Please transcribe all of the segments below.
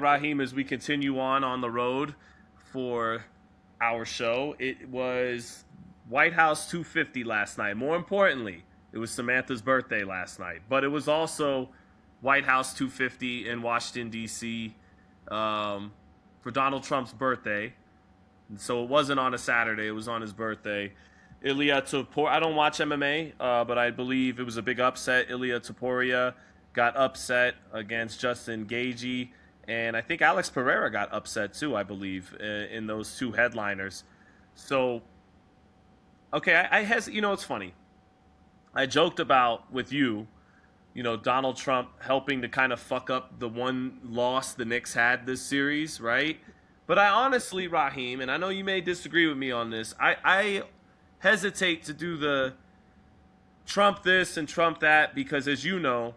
Raheem, as we continue on the road for our show, it was White House 250 last night. More importantly, it was Samantha's birthday last night, but it was also White House 250 in Washington, D.C. For Donald Trump's birthday. So it wasn't on a Saturday, it was on his birthday. Ilia Topuria, I don't watch MMA, but I believe it was a big upset. Ilia Topuria got upset against Justin Gaethje, and I think Alex Pereira got upset too, I believe, in those two headliners. So, okay, it's funny. I joked about with you, Donald Trump helping to kind of fuck up the one loss the Knicks had this series, right? But I honestly, Raheem, and I know you may disagree with me on this, I hesitate to do the Trump this and Trump that because, as you know,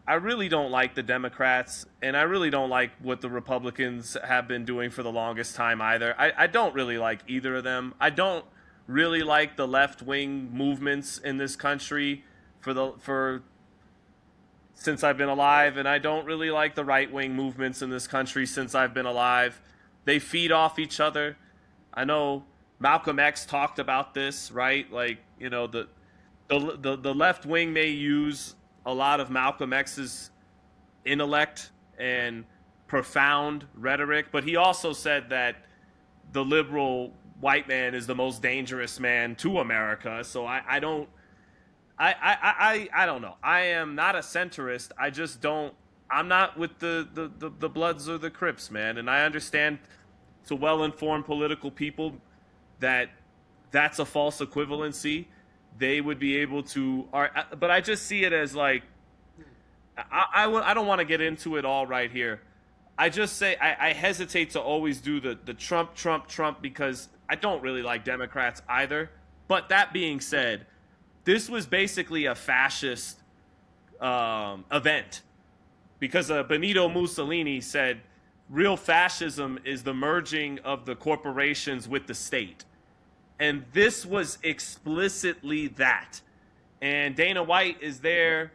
I really don't like the Democrats, and I really don't like what the Republicans have been doing for the longest time either. I don't really like either of them. I don't really like the left-wing movements in this country for since I've been alive, and I don't really like the right-wing movements in this country since I've been alive. They feed off each other. I know Malcolm X talked about this, right? Like, the left wing may use a lot of Malcolm X's intellect and profound rhetoric, but he also said that the liberal white man is the most dangerous man to America. So I don't know. I am not a centrist. I'm not with the Bloods or the Crips, man. And I understand to well-informed political people that's a false equivalency. They would be able to, but I just see it as like, I don't want to get into it all right here. I just say I hesitate to always do the Trump because I don't really like Democrats either. But that being said, this was basically a fascist event because Benito Mussolini said real fascism is the merging of the corporations with the state. And this was explicitly that. And Dana White is there,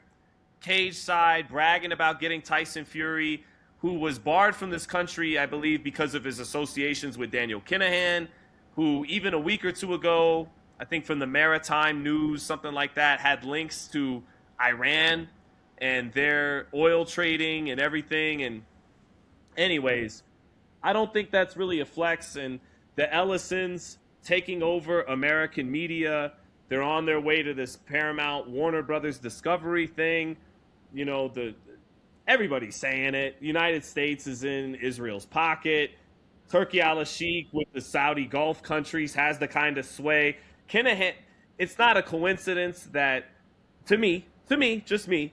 cage side, bragging about getting Tyson Fury, who was barred from this country, I believe, because of his associations with Daniel Kinahan, who even a week or two ago, I think from the Maritime News, something like that, had links to Iran and their oil trading and everything. And anyways, I don't think that's really a flex. And the Ellisons taking over American media, they're on their way to this Paramount Warner Brothers Discovery thing. Everybody's saying it. The United States is in Israel's pocket. Turkey al-Sheikh with the Saudi Gulf countries has the kind of sway. Kinahan, it's not a coincidence that, to me, just me,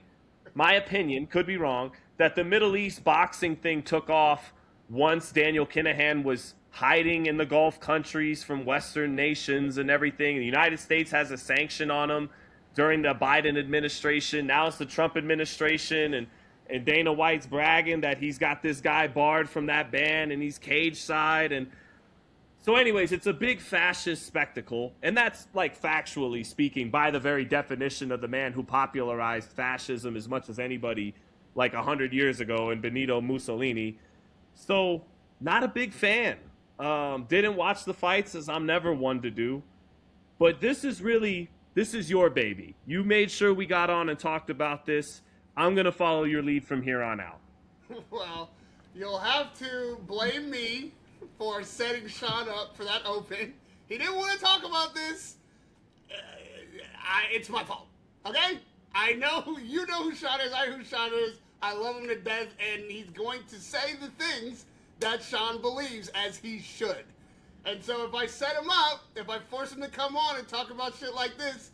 my opinion, could be wrong, that the Middle East boxing thing took off once Daniel Kinahan was hiding in the Gulf countries from Western nations and everything. The United States has a sanction on him during the Biden administration. Now it's the Trump administration, and Dana White's bragging that he's got this guy barred from that ban and he's cage side. And so anyways, it's a big fascist spectacle. And that's, like, factually speaking, by the very definition of the man who popularized fascism as much as anybody, like 100 years ago, in Benito Mussolini. So not a big fan. Didn't watch the fights, as I'm never one to do. But this is your baby. You made sure we got on and talked about this. I'm going to follow your lead from here on out. Well, you'll have to blame me for setting Sean up for that open. He didn't want to talk about this. It's my fault. Okay? You know who Sean is. I know who Sean is. I love him to death, and he's going to say the things that Sean believes, as he should. And so if I set him up, if I force him to come on and talk about shit like this,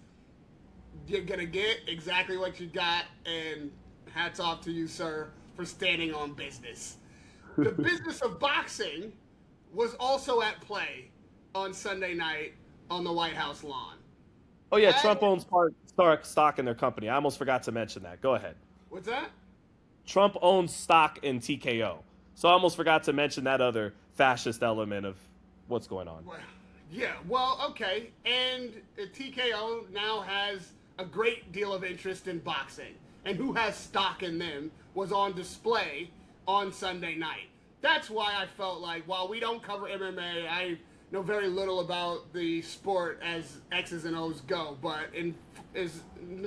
you're going to get exactly what you got, and hats off to you, sir, for standing on business. The business of boxing was also at play on Sunday night on the White House lawn. Oh, yeah, Trump owns stock in their company. I almost forgot to mention that. Go ahead. What's that? Trump owns stock in TKO. So I almost forgot to mention that other fascist element of what's going on. Well, okay. And TKO now has a great deal of interest in boxing. And who has stock in them was on display on Sunday night. that's why I felt like, while we don't cover MMA, I know very little about the sport as X's and O's go. But in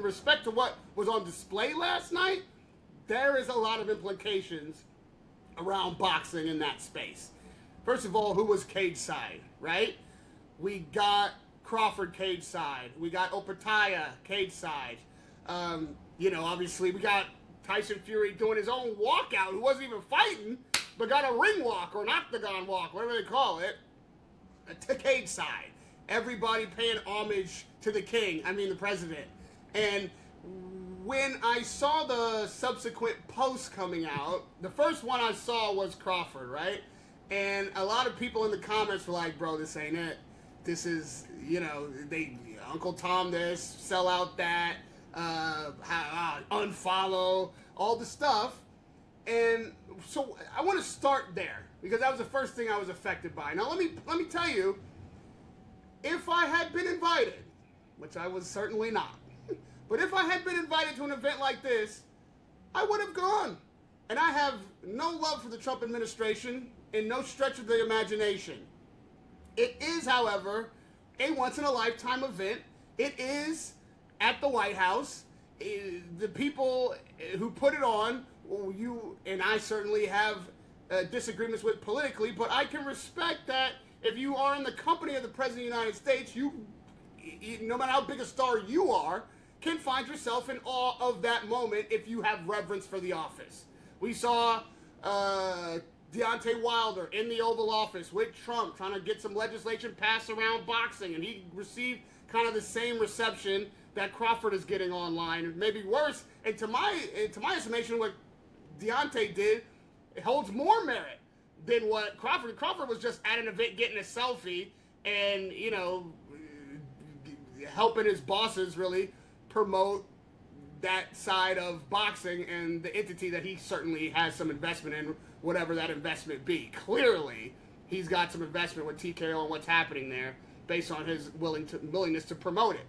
respect to what was on display last night, there is a lot of implications around boxing in that space. First of all, who was cage side, right? We got Crawford cage side. We got Opetaia cage side. Obviously we got Tyson Fury doing his own walkout, who wasn't even fighting, but got a ring walk or an octagon walk, whatever they call it, to cage side. Everybody paying homage to the the president. And when I saw the subsequent posts coming out, the first one I saw was Crawford, right? And a lot of people in the comments were like, bro, this ain't it. This is, they Uncle Tom this, sell out that, unfollow, all the stuff. And so I want to start there, because that was the first thing I was affected by. Now let me tell you, if I had been invited, which I was certainly not, but if I had been invited to an event like this, I would have gone. And I have no love for the Trump administration in no stretch of the imagination. It is, however, a once-in-a-lifetime event. It is at the White House. The people who put it on, you and I certainly have disagreements with politically, but I can respect that if you are in the company of the President of the United States, you, no matter how big a star you are, can find yourself in awe of that moment if you have reverence for the office. We saw Deontay Wilder in the Oval Office with Trump trying to get some legislation passed around boxing, and he received kind of the same reception that Crawford is getting online, maybe worse. And to my estimation, what Deontay did, it holds more merit than what Crawford. Crawford was just at an event getting a selfie and, helping his bosses really promote that side of boxing and the entity that he certainly has some investment in, whatever that investment be. Clearly, he's got some investment with TKO and what's happening there based on his willingness to promote it.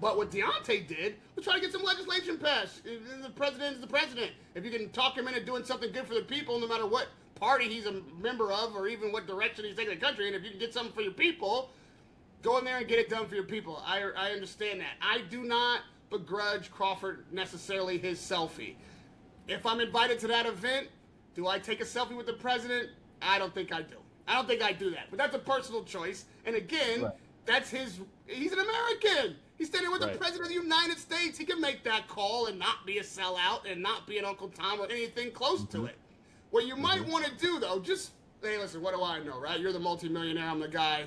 But what Deontay did was try to get some legislation passed. The president is the president. If you can talk him into doing something good for the people, no matter what party he's a member of or even what direction he's taking the country in, if you can get something for your people, go in there and get it done for your people. I understand that. I do not begrudge Crawford necessarily his selfie. If I'm invited to that event, do I take a selfie with the president? I don't think I do. I don't think I do that. But that's a personal choice. And again, right. That's he's an American. He's standing with the President of the United States. He can make that call and not be a sellout and not be an Uncle Tom or anything close to it. What you might want to do, though, just, hey, listen, what do I know, right? You're the multimillionaire. I'm the guy,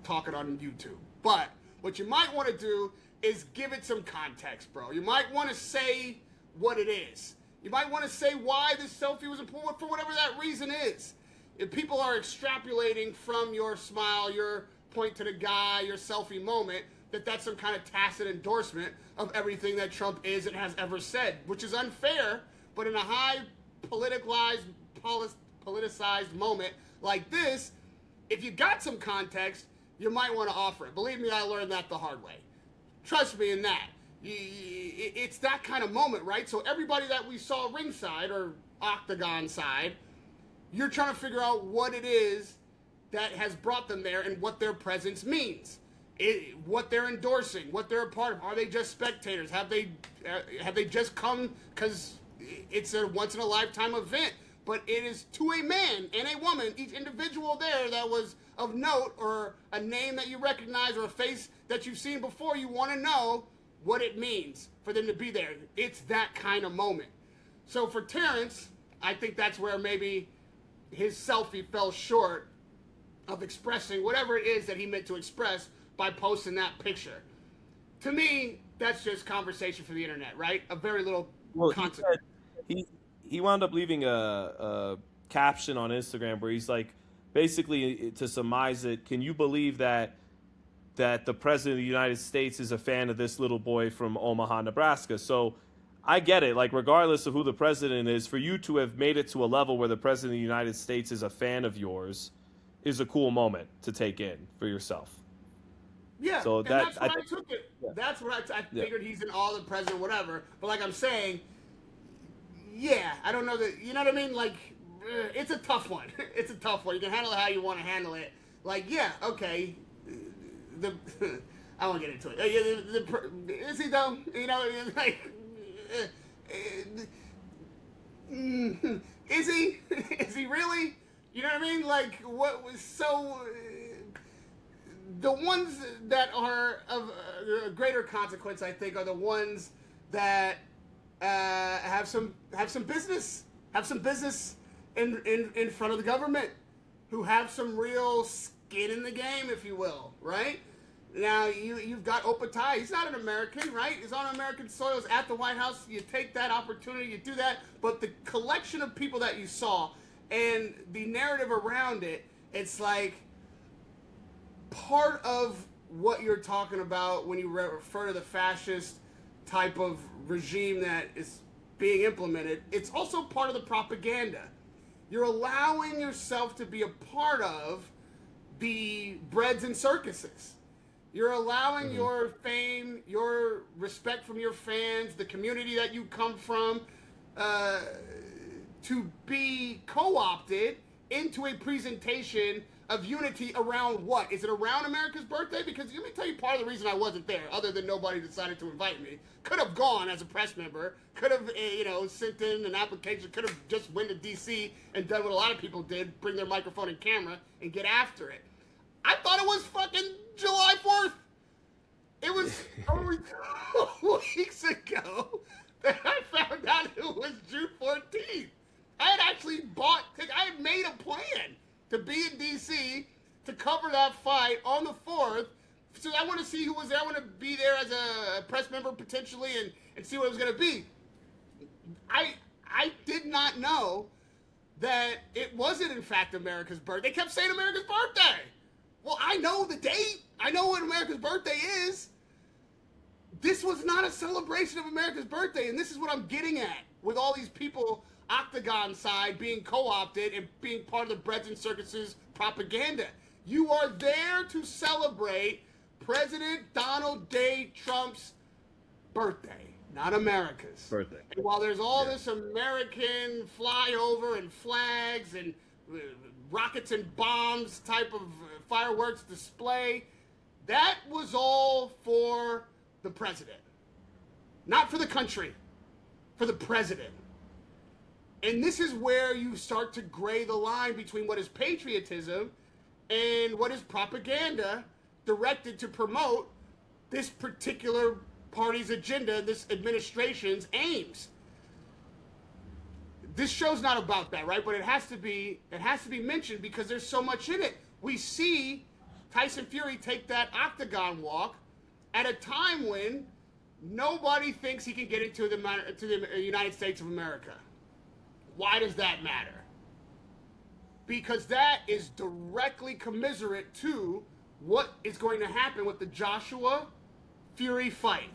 talking on YouTube. But what you might want to do is give it some context, bro. You might want to say what it is. You might want to say why this selfie was important for whatever that reason is. If people are extrapolating from your smile, your point to the guy, your selfie moment, that's some kind of tacit endorsement of everything that Trump is and has ever said, which is unfair, but in a high politicized moment like this, if you got some context, you might want to offer it. Believe me, I learned that the hard way. Trust me in that. It's that kind of moment, right? So everybody that we saw ringside or octagon side, you're trying to figure out what it is that has brought them there and what their presence means, what they're endorsing, what they're a part of. Are they just spectators? Have they just come because it's a once-in-a-lifetime event? But it is to a man and a woman, each individual there that was of note or a name that you recognize or a face that you've seen before, you want to know what it means for them to be there. It's that kind of moment. So for Terence, I think that's where maybe his selfie fell short of expressing whatever it is that he meant to express by posting that picture. To me, that's just conversation for the internet, right? A very little consequence. He wound up leaving a caption on Instagram where he's like, basically, to surmise it, can you believe that the president of the United States is a fan of this little boy from Omaha, Nebraska? So I get it. Like, regardless of who the president is, for you to have made it to a level where the president of the United States is a fan of yours is a cool moment to take in for yourself. Yeah, so and that's what I took it. Yeah. That's what I figured he's in awe of the president, whatever. But like I'm saying, yeah, I don't know that. You know what I mean? Like, it's a tough one. It's a tough one. You can handle it how you want to handle it. Like, yeah, okay. The I won't get into it. Is he though? You know, like, is he? Is he really? You know what I mean? Like, what was so? The ones that are of greater consequence, I think, are the ones that have some business, in front of the government, who have some real skin in the game, if you will, right? Now you've got Opetaia. He's not an American, right? He's on American soil. He's at the White House. You take that opportunity, you do that. But the collection of people that you saw and the narrative around it, it's like part of what you're talking about when you refer to the fascist type of regime that is being implemented. It's also part of the propaganda. You're allowing yourself to be a part of the breads and circuses. You're allowing your fame, your respect from your fans, the community that you come from, to be co-opted into a presentation of unity around what? Is it around America's birthday? Because let me tell you part of the reason I wasn't there, other than nobody decided to invite me. Could have gone as a press member, could have, sent in an application, could have just went to D.C. and done what a lot of people did, bring their microphone and camera and get after it. I thought it was fucking July 4th. It was only 2 weeks ago that I found out it was June 14th. I had actually I had made a plan to be in D.C. to cover that fight on the 4th. So I want to see who was there. I want to be there as a press member potentially and see what it was going to be. I did not know that it wasn't in fact America's birthday. They kept saying America's birthday. Well, I know the date. I know what America's birthday is. This was not a celebration of America's birthday, and this is what I'm getting at with all these people Octagon side being co-opted and being part of the breads and circuses propaganda. You are there to celebrate President Donald J. Trump's birthday, not America's. Birthday. And while there's all this American flyover and flags and rockets and bombs type of fireworks display, that was all for the president. Not for the country, for the president. And this is where you start to gray the line between what is patriotism and what is propaganda directed to promote this particular party's agenda, this administration's aims. This show's not about that, right? But it has to be mentioned because there's so much in it. We see Tyson Fury take that octagon walk at a time when nobody thinks he can get into the United States of America. Why does that matter? Because that is directly commiserate to what is going to happen with the Joshua Fury fight.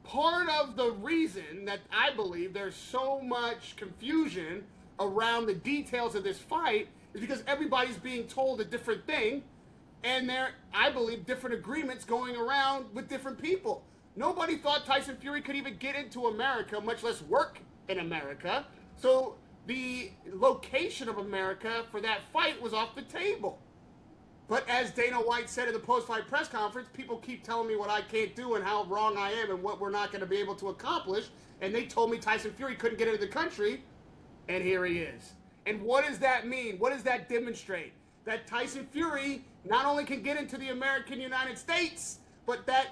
Part of the reason that I believe there's so much confusion around the details of this fight is because everybody's being told a different thing, and there, I believe, different agreements going around with different people. Nobody thought Tyson Fury could even get into America, much less work in America. So the location of America for that fight was off the table. But as Dana White said in the post-fight press conference, people keep telling me what I can't do and how wrong I am and what we're not going to be able to accomplish. And they told me Tyson Fury couldn't get into the country, and here he is. And what does that mean? What does that demonstrate? That Tyson Fury not only can get into the American United States, but that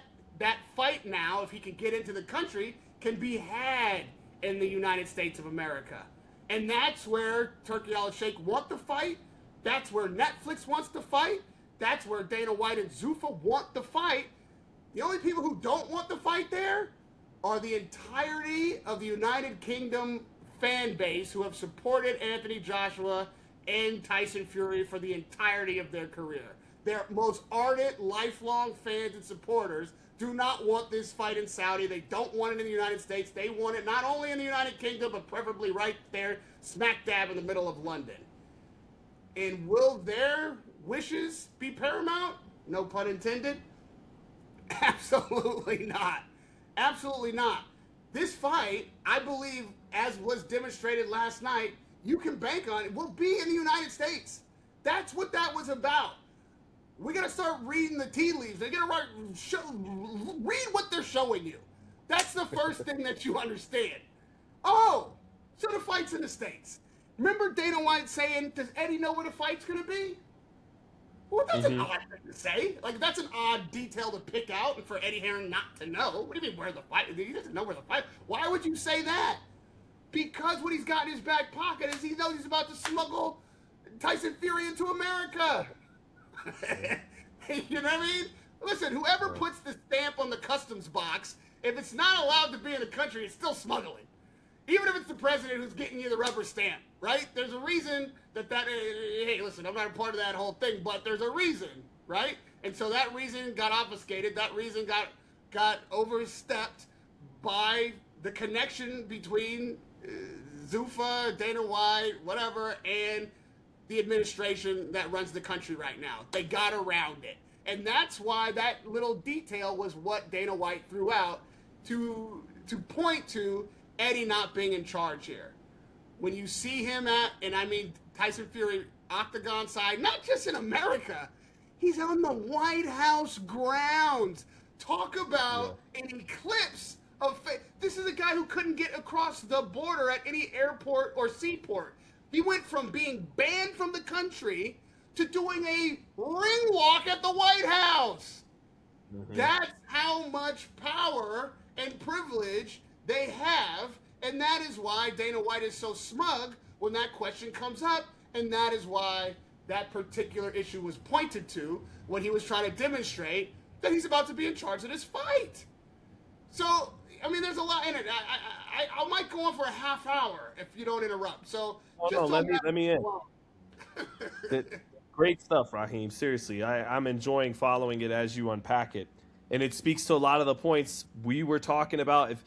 fight now, if he can get into the country, can be had in the United States of America. And that's where Turkey al-Sheikh want to fight. That's where Netflix wants to fight. That's where Dana White and Zuffa want to fight. The only people who don't want to fight there are the entirety of the United Kingdom fan base who have supported Anthony Joshua and Tyson Fury for the entirety of their career. Their most ardent, lifelong fans and supporters do not want this fight in Saudi. They don't want it in the United States. They want it not only in the United Kingdom, but preferably right there, smack dab in the middle of London. And will their wishes be paramount? No pun intended. Absolutely not. Absolutely not. This fight, I believe, as was demonstrated last night, you can bank on it, will be in the United States. That's what that was about. We got to start reading the tea leaves. They got to read what they're showing you. That's the first thing that you understand. Oh, so the fight's in the States. Remember Dana White saying, does Eddie know where the fight's going to be? Well, that's an odd thing to say. Like, that's an odd detail to pick out and for Eddie Hearn not to know. What do you mean, where the fight? He doesn't know where the fight. Why would you say that? Because what he's got in his back pocket is he knows he's about to smuggle Tyson Fury into America. You know what I mean? Listen, whoever puts the stamp on the customs box, if it's not allowed to be in the country, it's still smuggling. Even if it's the president who's getting you the rubber stamp, right? There's a reason that hey, listen, I'm not a part of that whole thing, but there's a reason, right? And so that reason got obfuscated. That reason got overstepped by the connection between Zuffa, Dana White, whatever, and the administration that runs the country right now. They got around it. And that's why that little detail was what Dana White threw out to point to Eddie not being in charge here. When you see him and I mean Tyson Fury octagon side, not just in America, he's on the White House grounds. Talk about an eclipse of faith. This is a guy who couldn't get across the border at any airport or seaport. He went from being banned from the country to doing a ring walk at the White House. That's how much power and privilege they have, and that is why Dana White is so smug when that question comes up, and that is why that particular issue was pointed to when he was trying to demonstrate that he's about to be in charge of this fight. So, I mean, there's a lot in it. I might go on for a half hour if you don't interrupt. So, let me in. Great stuff, Raheem. Seriously, I'm enjoying following it as you unpack it, and it speaks to a lot of the points we were talking about. If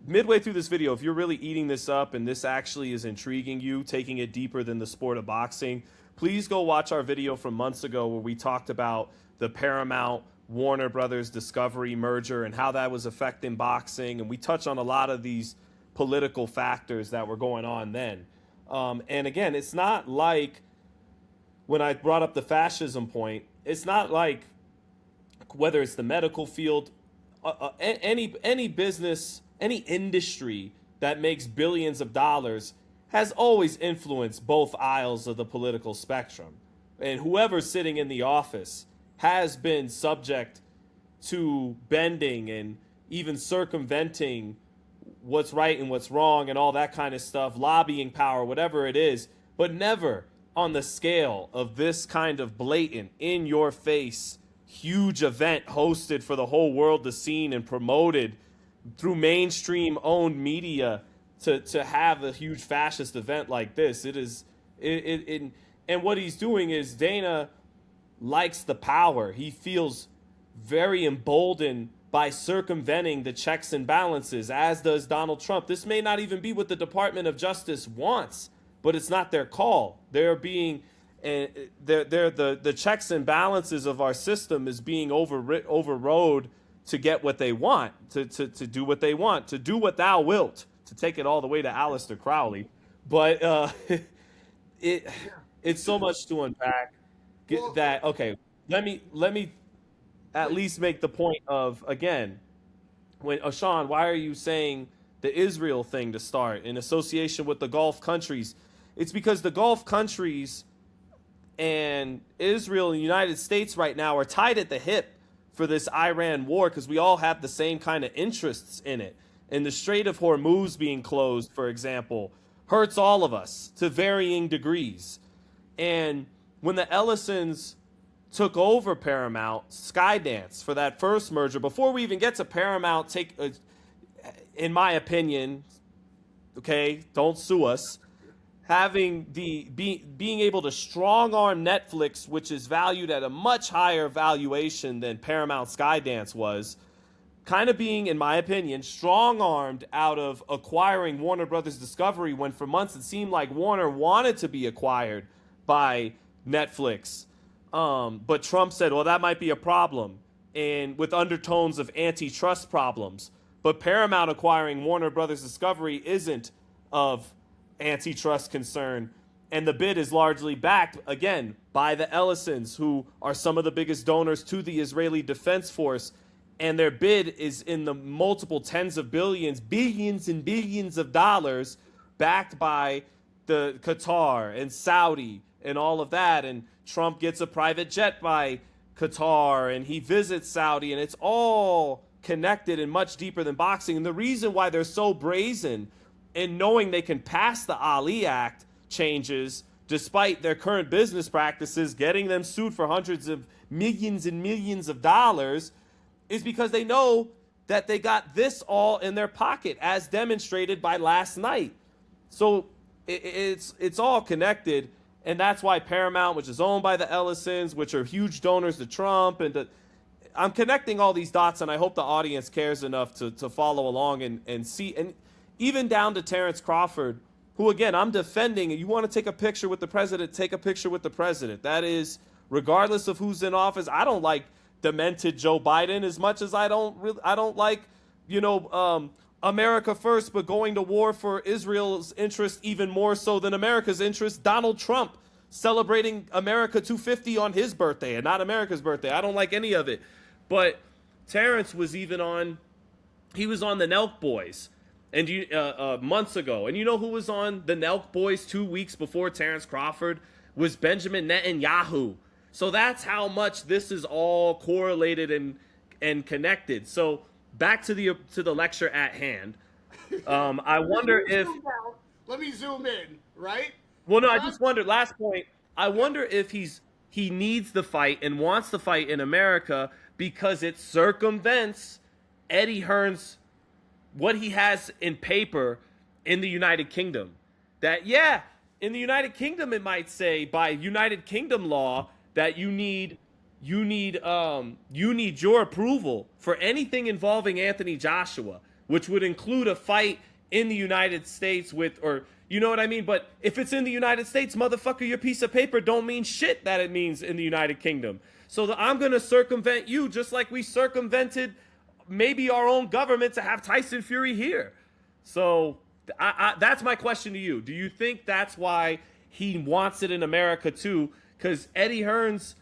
midway through this video, if you're really eating this up and this actually is intriguing you, taking it deeper than the sport of boxing, please go watch our video from months ago where we talked about the Paramount Warner Brothers Discovery merger and how that was affecting boxing. And we touch on a lot of these political factors that were going on then. And again, it's not like when I brought up the fascism point, it's not like whether it's the medical field, any business, any industry that makes billions of dollars has always influenced both aisles of the political spectrum. And whoever's sitting in the office has been subject to bending and even circumventing what's right and what's wrong and all that kind of stuff, lobbying power, whatever it is, but never on the scale of this kind of blatant, in-your-face, huge event hosted for the whole world to see and promoted through mainstream-owned media to have a huge fascist event like this. And what he's doing is Dana likes the power. He feels very emboldened by circumventing the checks and balances, as does Donald Trump. This may not even be what the Department of Justice wants, but it's not their call. They're being, the checks and balances of our system is being overrode to get what they want, to do what they want, to do what thou wilt, to take it all the way to Aleister Crowley. But it's so much to unpack. Okay, let me at least make the point of, again, when Sean, why are you saying the Israel thing to start in association with the Gulf countries? It's because the Gulf countries and Israel and the United States right now are tied at the hip for this Iran war because we all have the same kind of interests in it. And the Strait of Hormuz being closed, for example, hurts all of us to varying degrees. And when the Ellisons took over Paramount, Skydance, for that first merger, before we even get to Paramount, in my opinion, okay, don't sue us, having being able to strong-arm Netflix, which is valued at a much higher valuation than Paramount Skydance was, kind of being, in my opinion, strong-armed out of acquiring Warner Brothers Discovery when for months it seemed like Warner wanted to be acquired by Netflix. But Trump said, well, that might be a problem, and with undertones of antitrust problems. But Paramount acquiring Warner Brothers Discovery isn't of antitrust concern. And the bid is largely backed, again, by the Ellisons, who are some of the biggest donors to the Israeli Defense Force. And their bid is in the multiple tens of billions and billions of dollars, backed by the Qatar and Saudi and all of that. And Trump gets a private jet by Qatar, and he visits Saudi, and it's all connected and much deeper than boxing. And the reason why they're so brazen in knowing they can pass the Ali Act changes, despite their current business practices getting them sued for hundreds of millions and millions of dollars, is because they know that they got this all in their pocket, as demonstrated by last night. So it's all connected, and that's why Paramount, which is owned by the Ellisons, which are huge donors to Trump, and I'm connecting all these dots, and I hope the audience cares enough to follow along and see, and even down to Terence Crawford, who, again, I'm defending. And you want to take a picture with the president, take a picture with the president. That is, regardless of who's in office. I don't like demented Joe Biden as much as I don't like, America first, but going to war for Israel's interest even more so than America's interest. Donald Trump celebrating America 250 on his birthday and not America's birthday. I don't like any of it. But Terrence was even on, he was on the Nelk Boys and months ago. And you know who was on the Nelk Boys 2 weeks before Terence Crawford? Was Benjamin Netanyahu. So that's how much this is all correlated and connected. So back to the lecture at hand. I wonder if... Let me zoom in, right? Well, no, I just wondered, last point, I wonder if he needs the fight and wants the fight in America because it circumvents Eddie Hearn's, what he has in paper in the United Kingdom. That, yeah, in the United Kingdom, it might say by United Kingdom law that you need your approval for anything involving Anthony Joshua, which would include a fight in the United States with, or you know what I mean? But if it's in the United States, motherfucker, your piece of paper don't mean shit that it means in the United Kingdom. So I'm going to circumvent you just like we circumvented maybe our own government to have Tyson Fury here. So that's my question to you. Do you think that's why he wants it in America too? Because Eddie Hearn's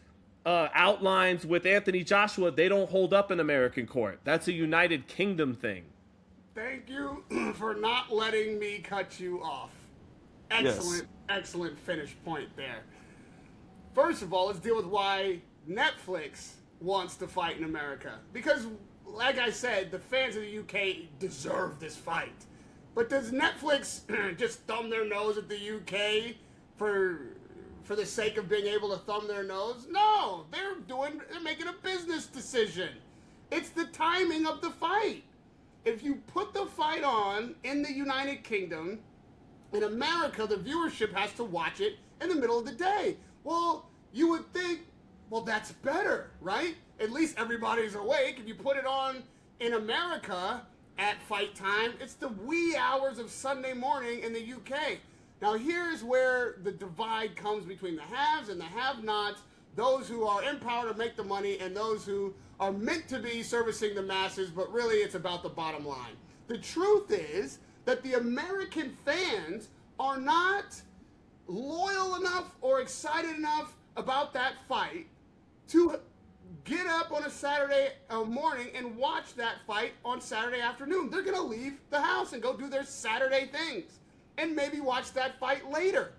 outlines with Anthony Joshua, they don't hold up in American court. That's a United Kingdom thing. Thank you for not letting me cut you off. Excellent, excellent finish point there. First of all, let's deal with why Netflix wants to fight in America. Because, like I said, the fans of the UK deserve this fight. But does Netflix just thumb their nose at the UK for the sake of being able to thumb their nose? No, they're making a business decision. It's the timing of the fight. If you put the fight on in the United Kingdom, in America, the viewership has to watch it in the middle of the day. Well, you would think, well, that's better, right? At least everybody's awake. If you put it on in America at fight time, it's the wee hours of Sunday morning in the UK. Now, here's where the divide comes between the haves and the have-nots, those who are in power to make the money and those who are meant to be servicing the masses, but really it's about the bottom line. The truth is that the American fans are not loyal enough or excited enough about that fight to get up on a Saturday morning and watch that fight on Saturday afternoon. They're going to leave the house and go do their Saturday things and maybe watch that fight later.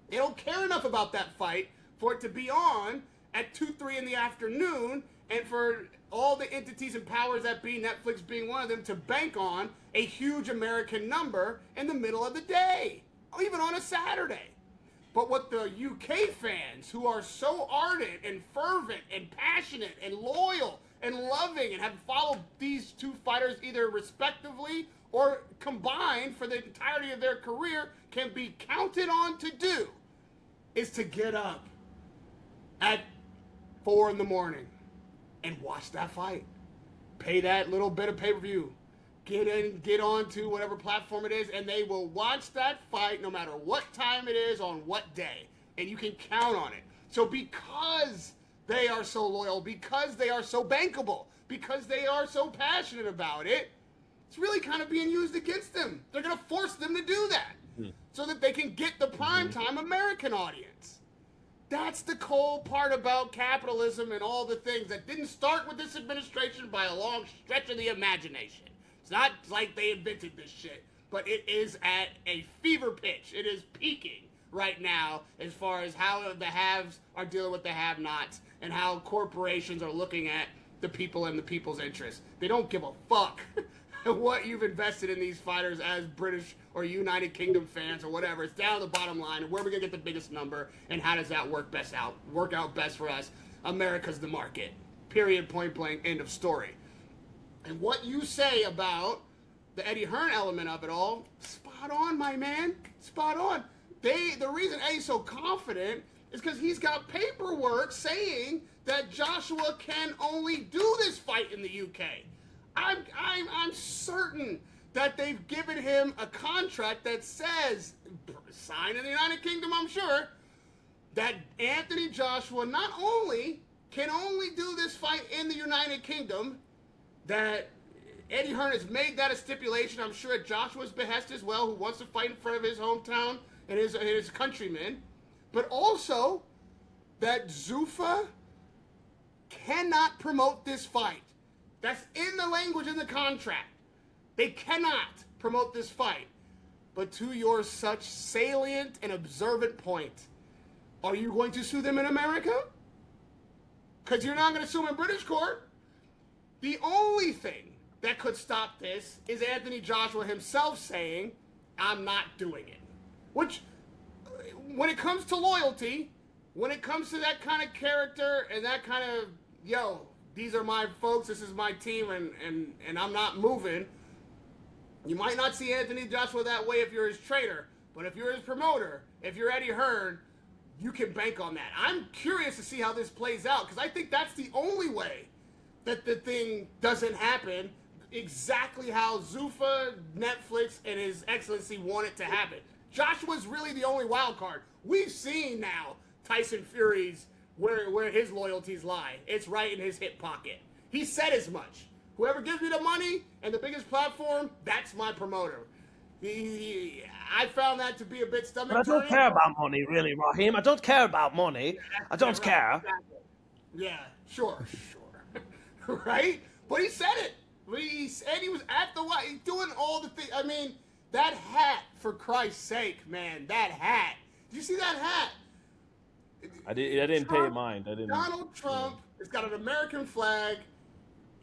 They don't care enough about that fight for it to be on at 2, 3 in the afternoon, and for all the entities and powers that be, Netflix being one of them, to bank on a huge American number in the middle of the day, or even on a Saturday. But what the UK fans, who are so ardent and fervent and passionate and loyal and loving and have followed these two fighters either respectively or combined for the entirety of their career, can be counted on to do, is to get up at 4 in the morning and watch that fight. Pay that little bit of pay-per-view. Get on to whatever platform it is, and they will watch that fight no matter what time it is on what day. And you can count on it. So because they are so loyal, because they are so bankable, because they are so passionate about it, it's really kind of being used against them. They're going to force them to do that so that they can get the primetime American audience. That's the cold part about capitalism and all the things that didn't start with this administration by a long stretch of the imagination. It's not like they invented this shit, but it is at a fever pitch. It is peaking right now as far as how the haves are dealing with the have-nots and how corporations are looking at the people and the people's interests. They don't give a fuck what you've invested in these fighters as British or United Kingdom fans or whatever. It's down to the bottom line and where we're gonna get the biggest number and how does that work out best for us. America's the market. Period, point blank, end of story. And what you say about the Eddie Hearn element of it all, spot on, my man. Spot on. The reason Eddie's so confident is because he's got paperwork saying that Joshua can only do this fight in the UK. I'm certain that they've given him a contract that says, signed in the United Kingdom, I'm sure, that Anthony Joshua not only can only do this fight in the United Kingdom, that Eddie Hearn has made that a stipulation, I'm sure, at Joshua's behest as well, who wants to fight in front of his hometown and his countrymen, but also that Zuffa cannot promote this fight. That's in the language in the contract. They cannot promote this fight. But to your such salient and observant point, are you going to sue them in America? Because you're not going to sue them in British court. The only thing that could stop this is Anthony Joshua himself saying, I'm not doing it. Which, when it comes to loyalty, when it comes to that kind of character and that kind of, yo, these are my folks, this is my team, and I'm not moving, you might not see Anthony Joshua that way if you're his trainer, but if you're his promoter, if you're Eddie Hearn, you can bank on that. I'm curious to see how this plays out, because I think that's the only way that the thing doesn't happen exactly how Zuffa, Netflix, and His Excellency want it to happen. Joshua's really the only wild card. We've seen now Tyson Fury's where his loyalties lie. It's right in his hip pocket. He said as much. Whoever gives me the money and the biggest platform, that's my promoter. I found that to be a bit stomach-turning. But I don't care about money, really, Raheem. I don't care about money. I don't care. Exactly. Yeah, sure. Right? But he said it. He said he was at the White, doing all the things. I mean, that hat, for Christ's sake, man, that hat. Did you see that hat? I didn't pay mind. Donald Trump, it's got an American flag,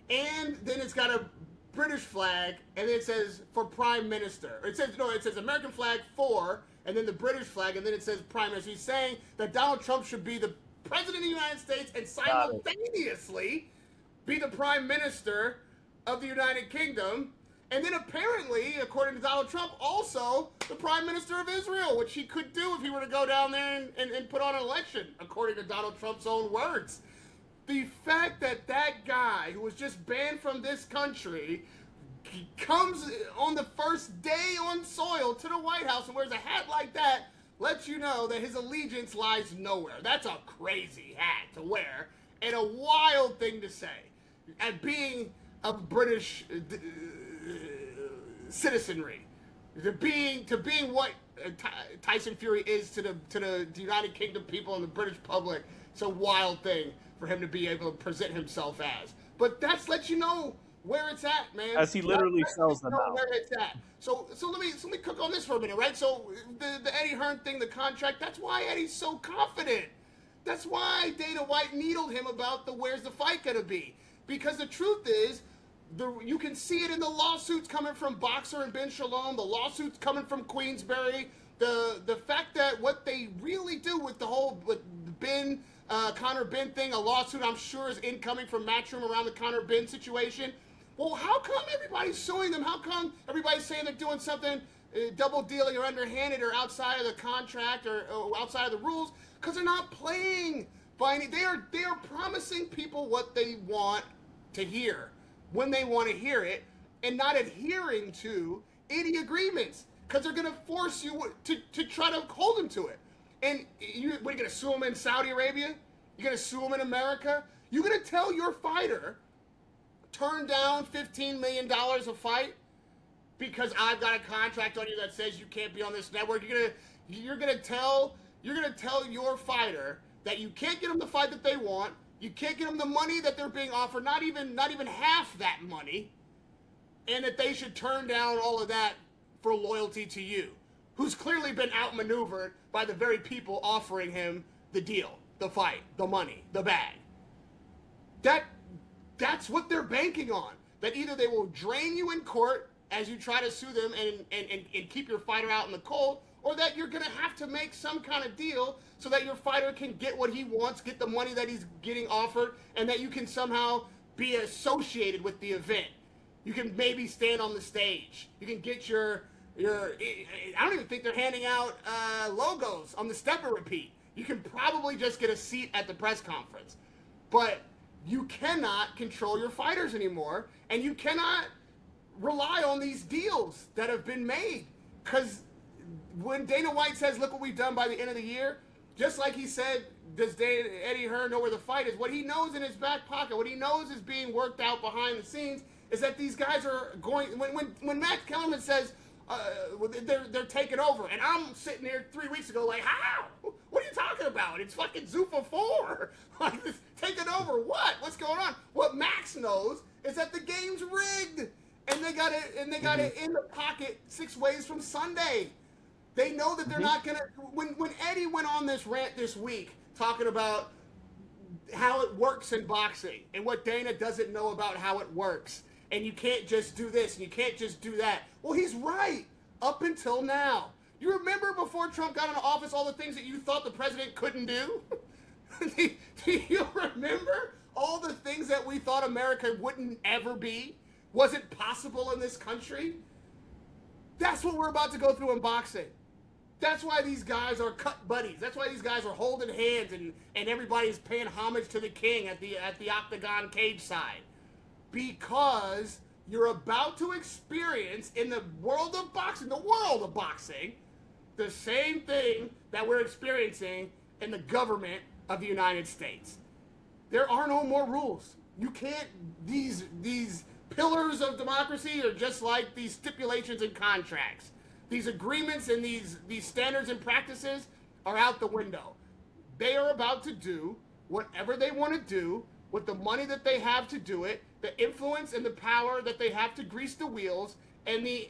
and then it's got a British flag, and then it says for Prime Minister. It says American flag for, and then the British flag, and then it says Prime Minister. He's saying that Donald Trump should be the President of the United States and simultaneously be the Prime Minister of the United Kingdom. And then apparently, according to Donald Trump, also the Prime Minister of Israel, which he could do if he were to go down there and put on an election, according to Donald Trump's own words. The fact that that guy who was just banned from this country comes on the first day on soil to the White House and wears a hat like that lets you know that his allegiance lies nowhere. That's a crazy hat to wear and a wild thing to say. And being a British citizenry, to being what Tyson Fury is to the United Kingdom people and the British public, it's a wild thing for him to be able to present himself as. But that's let you know where it's at, man. As he literally sells them out. Where it's at. So let me cook on this for a minute, right? So the Eddie Hearn thing, the contract, that's why Eddie's so confident. That's why Dana White needled him about where's the fight gonna be. Because the truth is, you can see it in the lawsuits coming from Boxer and Ben Shalom, the lawsuits coming from Queensberry, the fact that what they really do with the whole Ben, Conor Ben thing, a lawsuit I'm sure is incoming from Matchroom around the Conor Ben situation. Well, how come everybody's suing them? How come everybody's saying they're doing something double dealing or underhanded or outside of the contract or outside of the rules? Because they're not playing by any. They are promising people what they want to hear when they want to hear it, and not adhering to any agreements, because they're going to force you to try to hold them to it. And what, are you going to sue them in Saudi Arabia? You're going to sue them in America? You're going to tell your fighter, turn down $15 million a fight because I've got a contract on you that says you can't be on this network. You're gonna tell your fighter that you can't get them the fight that they want. You can't get them the money that they're being offered, not even half that money, and that they should turn down all of that for loyalty to you, who's clearly been outmaneuvered by the very people offering him the deal, the fight, the money, the bag. That's what they're banking on. That either they will drain you in court as you try to sue them and keep your fighter out in the cold, or that you're going to have to make some kind of deal so that your fighter can get what he wants, get the money that he's getting offered, and that you can somehow be associated with the event. You can maybe stand on the stage. You can get your I don't even think they're handing out logos on the step and repeat. You can probably just get a seat at the press conference. But you cannot control your fighters anymore, and you cannot rely on these deals that have been made. Because when Dana White says, look what we've done by the end of the year, just like he said, does Eddie Hearn know where the fight is? What he knows in his back pocket, what he knows is being worked out behind the scenes, is that these guys are going, when Matt Kellerman says, they're taking over, and I'm sitting there 3 weeks ago like, how? What are you talking about? It's fucking Zuffa 4. Like, taking over what? What's going on? What Max knows is that the game's rigged, and they got it in the pocket 6 ways from Sunday. They know that they're not gonna. When Eddie went on this rant this week talking about how it works in boxing and what Dana doesn't know about how it works, and you can't just do this and you can't just do that. Well, he's right up until now. You remember before Trump got into office all the things that you thought the president couldn't do? Do you remember all the things that we thought America wouldn't ever be? Wasn't possible in this country? That's what we're about to go through in boxing. That's why these guys are cut buddies. That's why these guys are holding hands and everybody's paying homage to the king at the octagon cage side. Because you're about to experience in the world of boxing, the same thing that we're experiencing in the government of the United States. There are no more rules. You can't, these pillars of democracy are just like these stipulations and contracts. These agreements and these standards and practices are out the window. They are about to do whatever they want to do with the money that they have to do it, the influence and the power that they have to grease the wheels, and the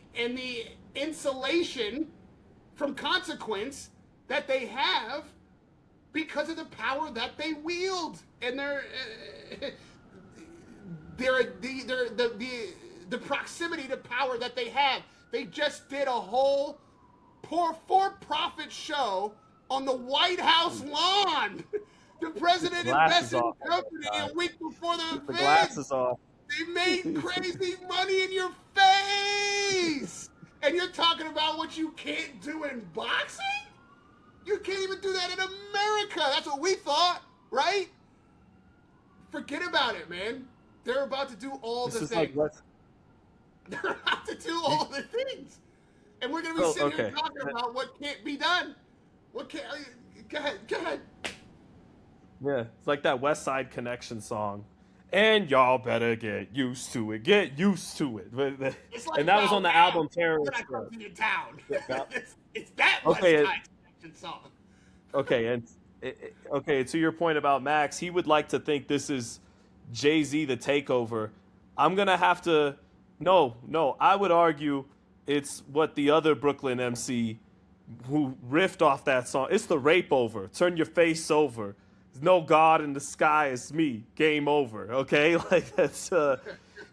insulation from consequence that they have because of the power that they wield and the proximity to power that they have. They just did a whole for-profit show on the White House lawn. The president invested in the company a week before the event. The glasses off. They made crazy money in your face. And you're talking about what you can't do in boxing? You can't even do that in America. That's what we thought, right? Forget about it, man. They're about to do all the things. They're about to do all the things. And we're going to be sitting here talking about what can't be done. What can't... Go ahead. Yeah, it's like that West Side Connection song. And y'all better get used to it. Get used to it. Like, and that was on the album Terence. When I come to your town. Yeah. It's that West Side Connection song. Okay, and to your point about Max, he would like to think this is Jay-Z the takeover. I'm going to have to... No, I would argue it's what the other Brooklyn MC who riffed off that song. It's the rape over. Turn your face over. There's no God in the sky. It's me. Game over. Okay? Like, that's... Go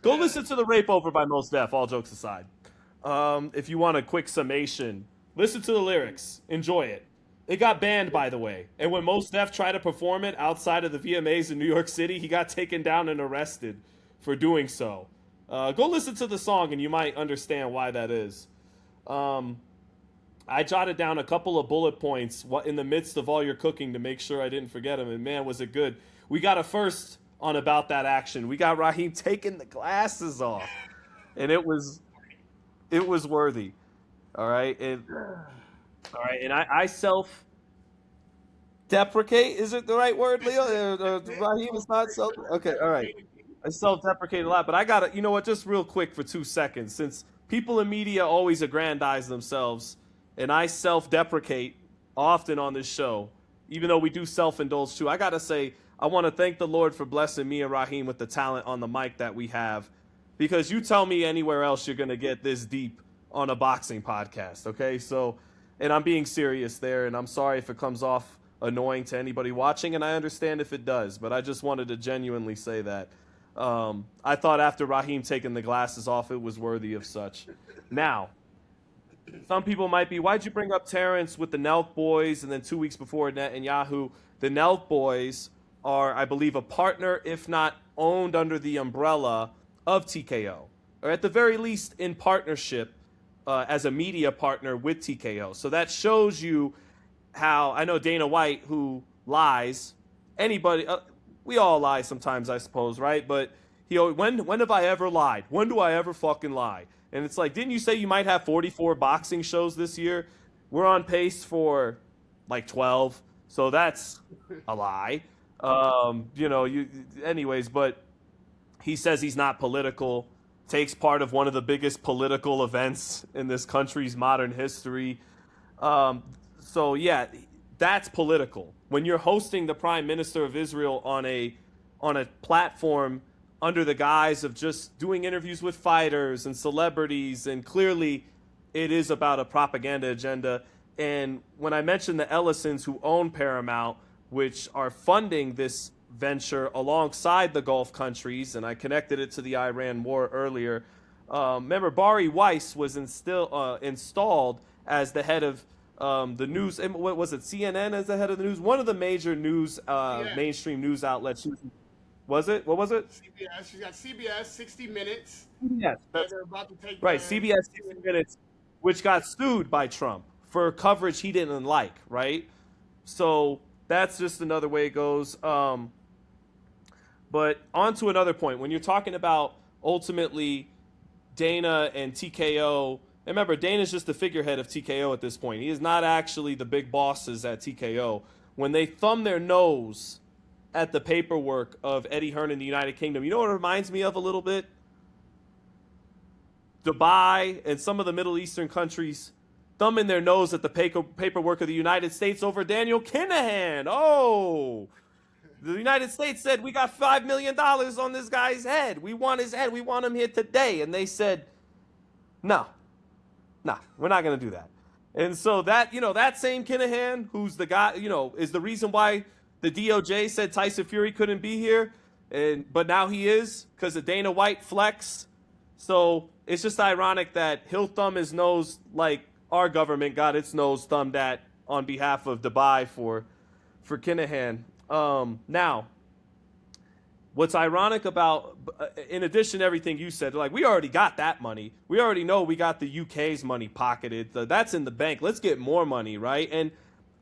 listen to the rape over by Mos Def, all jokes aside. If you want a quick summation, listen to the lyrics. Enjoy it. It got banned, by the way. And when Mos Def tried to perform it outside of the VMAs in New York City, he got taken down and arrested for doing so. Go listen to the song and you might understand why that is. I jotted down a couple of bullet points in the midst of all your cooking to make sure I didn't forget them. And man, was it good. We got a first on About That Action. We got Raheem taking the glasses off. And it was worthy. All right. And I self-deprecate. Is it the right word, Leo? Raheem is not self. Okay. All right. I self-deprecate a lot, but I got to, you know what, just real quick for 2 seconds, since people in media always aggrandize themselves, and I self-deprecate often on this show, even though we do self-indulge too. I got to say, I want to thank the Lord for blessing me and Raheem with the talent on the mic that we have, because you tell me anywhere else you're going to get this deep on a boxing podcast, okay? So, and I'm being serious there, and I'm sorry if it comes off annoying to anybody watching, and I understand if it does, but I just wanted to genuinely say that. I thought after Raheem taking the glasses off, it was worthy of such. Now, some people might be, why'd you bring up Terence with the Nelk boys and then 2 weeks before Netanyahu? The Nelk boys are, I believe, a partner, if not owned under the umbrella of TKO, or at the very least in partnership as a media partner with TKO. So that shows you how, I know Dana White, who lies, anybody, we all lie sometimes, I suppose, right? But he always, when have I ever lied? When do I ever fucking lie? And it's like, didn't you say you might have 44 boxing shows this year? We're on pace for like 12, so that's a lie. Anyways, but he says he's not political, takes part of one of the biggest political events in this country's modern history. So yeah, that's political. When you're hosting the Prime Minister of Israel on a platform under the guise of just doing interviews with fighters and celebrities, and clearly it is about a propaganda agenda. And when I mentioned the Ellisons, who own Paramount, which are funding this venture alongside the Gulf countries, and I connected it to the Iran war earlier. Remember, Bari Weiss was installed as the head of the news. What was it? CNN as the head of the news. One of the major news, mainstream news outlets. Was it? What was it? CBS. She's got CBS, 60 Minutes. Yes, they're about to take right. CBS 60 Minutes, which got sued by Trump for coverage he didn't like. Right. So that's just another way it goes. But on to another point. When you're talking about ultimately Dana and TKO, remember, Dana's just the figurehead of TKO at this point. He is not actually the big bosses at TKO. When they thumb their nose at the paperwork of Eddie Hearn in the United Kingdom, you know what it reminds me of a little bit? Dubai and some of the Middle Eastern countries thumbing their nose at the paperwork of the United States over Daniel Kinahan. Oh, the United States said, we got $5 million on this guy's head. We want his head. We want him here today. And they said, no, we're not going to do that. And so that, that same Kinahan, who's the guy, is the reason why the DOJ said Tyson Fury couldn't be here. But now he is, because of Dana White flex. So it's just ironic that he'll thumb his nose like our government got its nose thumbed at on behalf of Dubai for Kinahan. Now, what's ironic about, in addition to everything you said, like, we already got that money. We already know we got the UK's money pocketed. That's in the bank. Let's get more money, right? And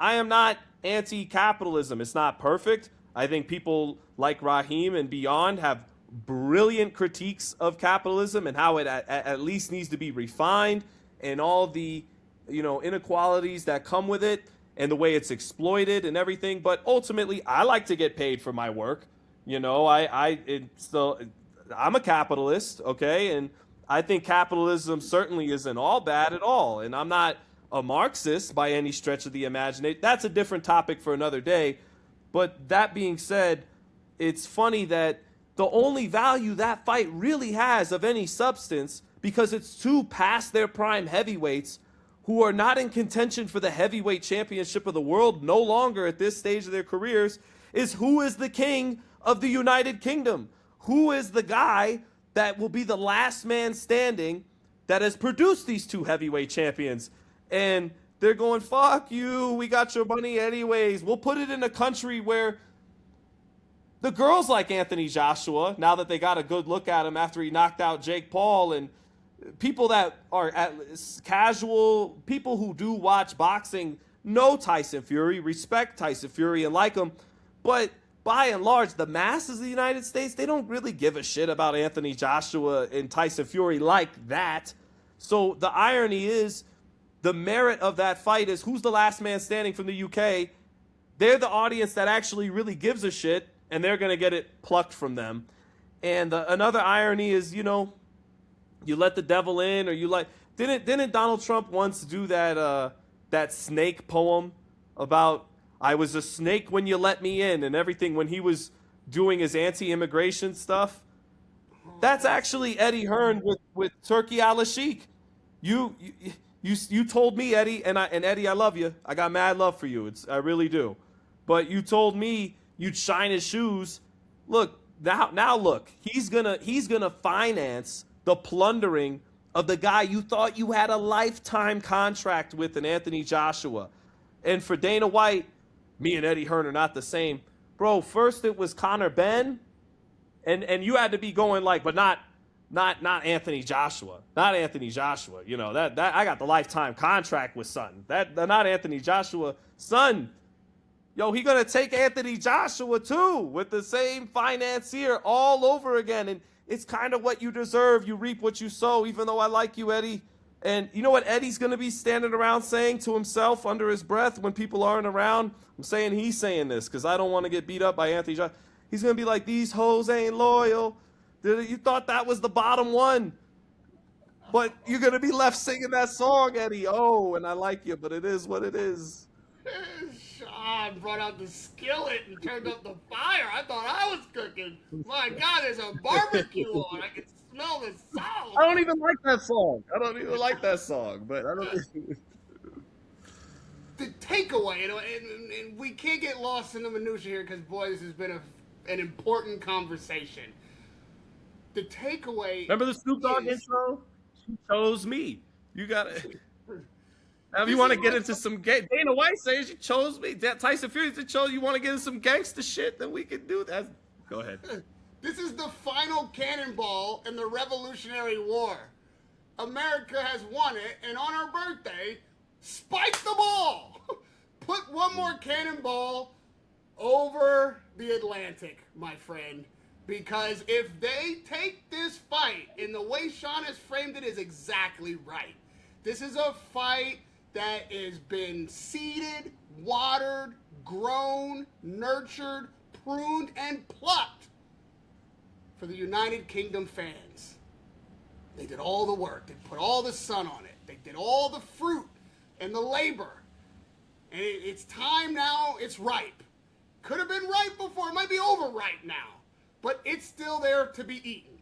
I am not anti-capitalism. It's not perfect. I think people like Raheem and beyond have brilliant critiques of capitalism and how it at least needs to be refined, and all the inequalities that come with it and the way it's exploited and everything. But ultimately, I like to get paid for my work. I'm a capitalist, okay? And I think capitalism certainly isn't all bad at all. And I'm not a Marxist by any stretch of the imagination. That's a different topic for another day. But that being said, it's funny that the only value that fight really has of any substance, because it's two past their prime heavyweights who are not in contention for the heavyweight championship of the world no longer at this stage of their careers, is who is the king of the United Kingdom? Who is the guy that will be the last man standing that has produced these two heavyweight champions? And they're going, fuck you, we got your money anyways. We'll put it in a country where the girls like Anthony Joshua, now that they got a good look at him after he knocked out Jake Paul, and people that are casual, people who do watch boxing know Tyson Fury, respect Tyson Fury and like him. But by and large, the masses of the United States, they don't really give a shit about Anthony Joshua and Tyson Fury like that. So the irony is, the merit of that fight is who's the last man standing from the UK. They're the audience that actually really gives a shit, and they're going to get it plucked from them. And another irony is, you you let the devil in, or you like didn't Donald Trump once do that snake poem about I was a snake when you let me in and everything when he was doing his anti-immigration stuff? That's actually Eddie Hearn with Turkey al-Sheikh. You told me, Eddie, and Eddie, I love you. I got mad love for you. I really do. But you told me you'd shine his shoes. Look, now look, he's gonna finance the plundering of the guy you thought you had a lifetime contract with in Anthony Joshua. And for Dana White, me and Eddie Hearn are not the same. Bro, first it was Conor Benn, and you had to be going like, but not Anthony Joshua. Not Anthony Joshua. You know, that I got the lifetime contract with Son. That not Anthony Joshua. Son, yo, he gonna take Anthony Joshua too with the same financier all over again. And it's kind of what you deserve. You reap what you sow, even though I like you, Eddie. And you know what Eddie's going to be standing around saying to himself under his breath when people aren't around? I'm saying he's saying this because I don't want to get beat up by Anthony Joshua. He's going to be like, these hoes ain't loyal. You thought that was the bottom one. But you're going to be left singing that song, Eddie. Oh, and I like you, but it is what it is. Sean brought out the skillet and turned up the fire. I thought I was cooking. My God, there's a barbecue on. I can smell the salt. I don't even like that song. But I don't. The takeaway, you know, and we can't get lost in the minutia here because, boy, this has been an important conversation. The takeaway. Remember the Snoop Dogg intro? She chose me. You got it. Now, if you want to get into some Dana White says you chose me. Tyson Fury chose you want to get into some gangster shit, then we can do that. Go ahead. This is the final cannonball in the Revolutionary War. America has won it, and on our birthday, spike the ball. Put one more cannonball over the Atlantic, my friend. Because if they take this fight in the way Sean has framed it is exactly right. This is a fight that has been seeded, watered, grown, nurtured, pruned, and plucked for the United Kingdom fans. They did all the work. They put all the sun on it. They did all the fruit and the labor. And it's time now. It's ripe. Could have been ripe before. It might be overripe now. But it's still there to be eaten.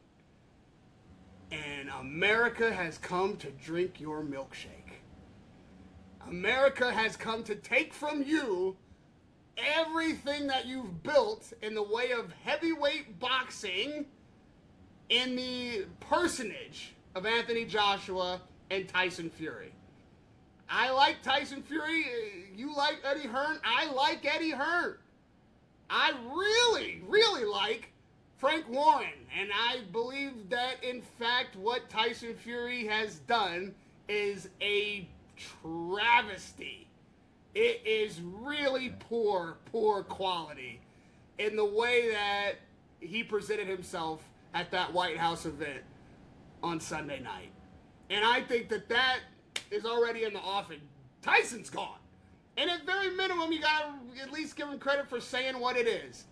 And America has come to drink your milkshake. America has come to take from you everything that you've built in the way of heavyweight boxing in the personage of Anthony Joshua and Tyson Fury. I like Tyson Fury. You like Eddie Hearn. I like Eddie Hearn. I really, really like Frank Warren. And I believe that, in fact, what Tyson Fury has done is a travesty. It is really poor quality in the way that he presented himself at that White House event on Sunday night. And I think that is already in the offing. Tyson's gone. And at very minimum, you got to at least give him credit for saying what it is.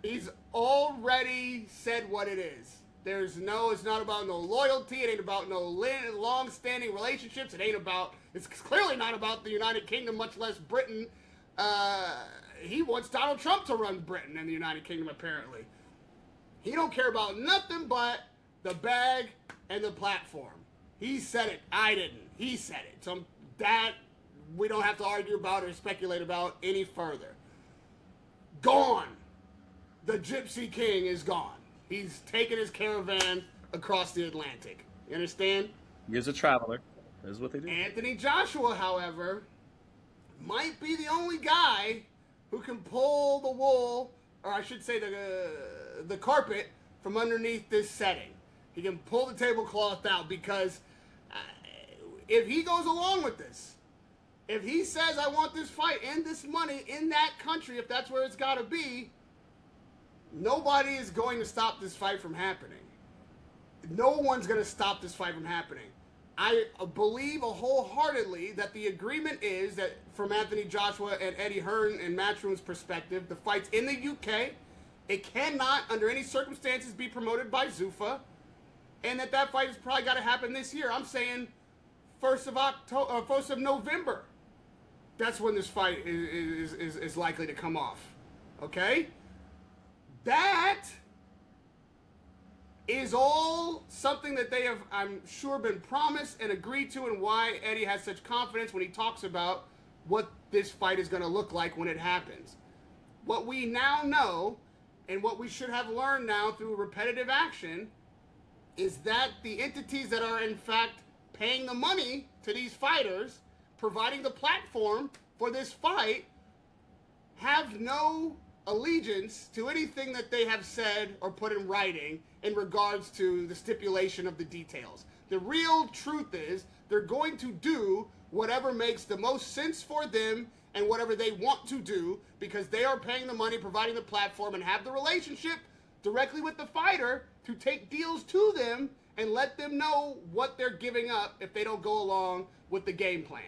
He's already said what it is. It's not about no loyalty. It ain't about no long-standing relationships. It's clearly not about the United Kingdom, much less Britain. He wants Donald Trump to run Britain and the United Kingdom, apparently. He don't care about nothing but the bag and the platform. He said it. I didn't. He said it. So that we don't have to argue about or speculate about any further. Gone. The Gypsy King is gone. He's taken his caravan across the Atlantic. You understand? He's a traveler. That's what they do. Anthony Joshua, however, might be the only guy who can pull the wool, or I should say the carpet, from underneath this setting. He can pull the tablecloth out because if he goes along with this, if he says, I want this fight and this money in that country, if that's where it's got to be, nobody is going to stop this fight from happening. No one's going to stop this fight from happening. I believe wholeheartedly that the agreement is that from Anthony Joshua and Eddie Hearn and Matchroom's perspective, the fight's in the UK. It cannot, under any circumstances, be promoted by Zuffa. and that fight has probably got to happen this year. I'm saying 1st of November. That's when this fight is likely to come off. Okay? That is all something that they have, I'm sure, been promised and agreed to, and why Eddie has such confidence when he talks about what this fight is going to look like when it happens. What we now know, and what we should have learned now through repetitive action, is that the entities that are in fact paying the money to these fighters, providing the platform for this fight, have no allegiance to anything that they have said or put in writing in regards to the stipulation of the details. The real truth is they're going to do whatever makes the most sense for them and whatever they want to do, because they are paying the money, providing the platform, and have the relationship directly with the fighter to take deals to them and let them know what they're giving up if they don't go along with the game plan.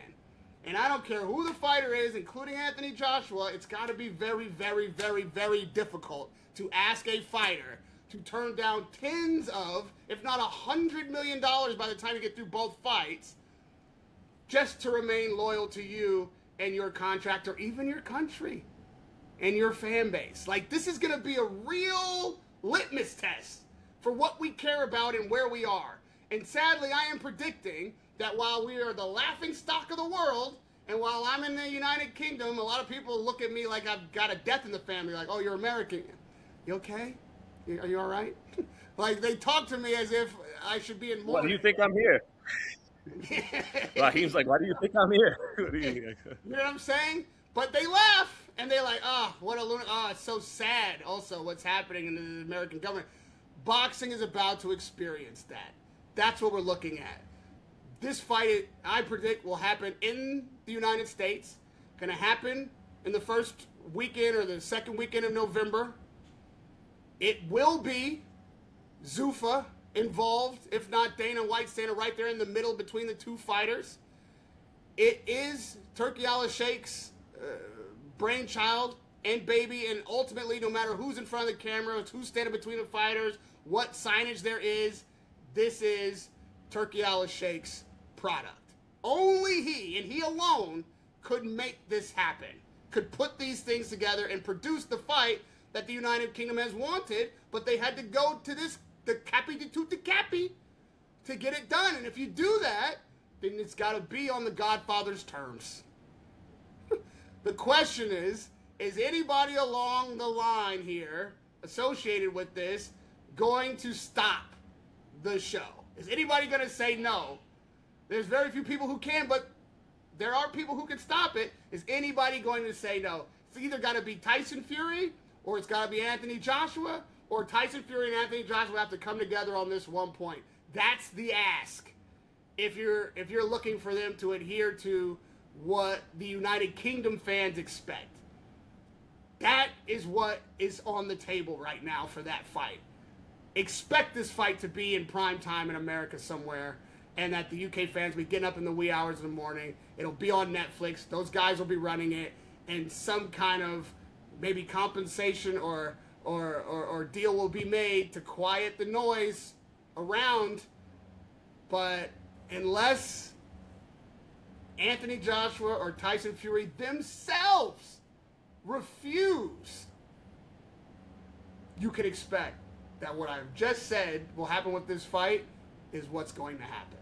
And I don't care who the fighter is, including Anthony Joshua, it's got to be very, very, very, very difficult to ask a fighter to turn down tens of, if not $100 million by the time you get through both fights, just to remain loyal to you and your contract, or even your country and your fan base. Like, this is going to be a real litmus test for what we care about and where we are. And sadly, I am predicting that while we are the laughing stock of the world, and while I'm in the United Kingdom, a lot of people look at me like I've got a death in the family, like, oh, you're American. You okay? Are you all right? Like, they talk to me as if I should be in mourning. Why do you think I'm here? Raheem's like, why do you think I'm here? You know what I'm saying? But they laugh, and they're like, oh, what a lunatic. Oh, it's so sad also what's happening in the American government. Boxing is about to experience that. That's what we're looking at. This fight, I predict, will happen in the United States. Going to happen in the first weekend or the second weekend of November. It will be Zuffa involved, if not Dana White standing right there in the middle between the two fighters. It is Turki Al-Sheikh's brainchild and baby, and ultimately, no matter who's in front of the camera, who's standing between the fighters, what signage there is, this is Turki Al-Sheikh's product. Only he, and he alone, could make this happen, could put these things together and produce the fight that the United Kingdom has wanted, but they had to go to the capi di tutti capi to get it done. And if you do that, then it's got to be on the Godfather's terms. The question is anybody along the line here associated with this going to stop the show? Is anybody going to say no? There's very few people who can, but there are people who can stop it. Is anybody going to say no? It's either got to be Tyson Fury, or it's got to be Anthony Joshua, or Tyson Fury and Anthony Joshua have to come together on this one point. That's the ask. If you're looking for them to adhere to what the United Kingdom fans expect. That is what is on the table right now for that fight. Expect this fight to be in prime time in America somewhere, and that the UK fans will be getting up in the wee hours of the morning. It'll be on Netflix. Those guys will be running it, and some kind of maybe compensation or deal will be made to quiet the noise around. But unless Anthony Joshua or Tyson Fury themselves refuse, you can expect that what I've just said will happen with this fight is what's going to happen.